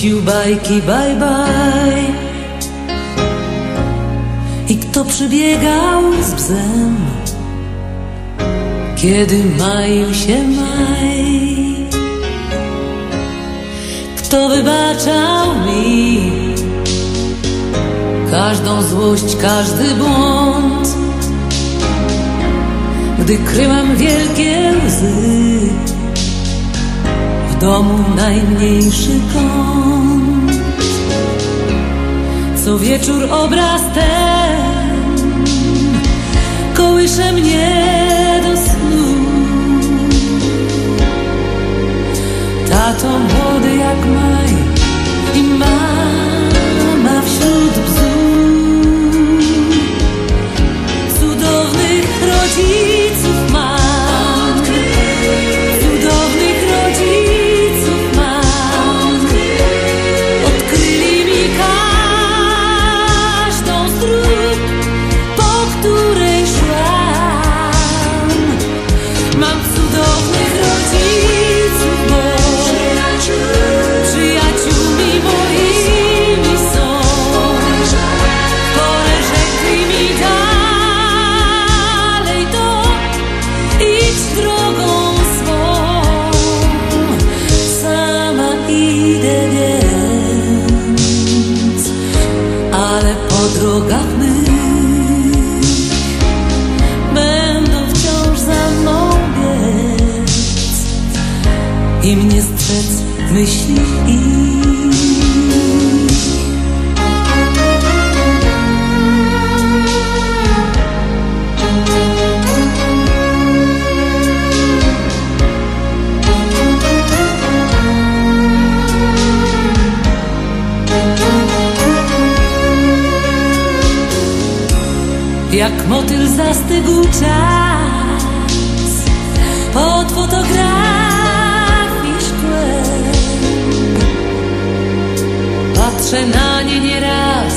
rzucił bajki bye bye. I kto przybiegał z bzem, kiedy maił się maj? Kto wybaczał mi każdą złość, każdy błąd, gdy kryłam wielkie łzy w domu najmniejszy kąt? Co wieczór obraz ten kołysze mnie do snu. Tato młody jak maj i mama wśród bzu. Cudownych rodziców mam, cudownych rodziców mam. Odkryli mi każdą z dróg, po której szłam. Mam cudownych rodziców, bo przyjaciółmi moimi są. Porzekli mi dalej to, idź drogą swą. Sama idę więc, ale po drogach mych będą wciąż za mną biec i mnie strzec myśli ich. Jak motyl zastygł czas pod fotografii szkłem. Patrzę na nie nieraz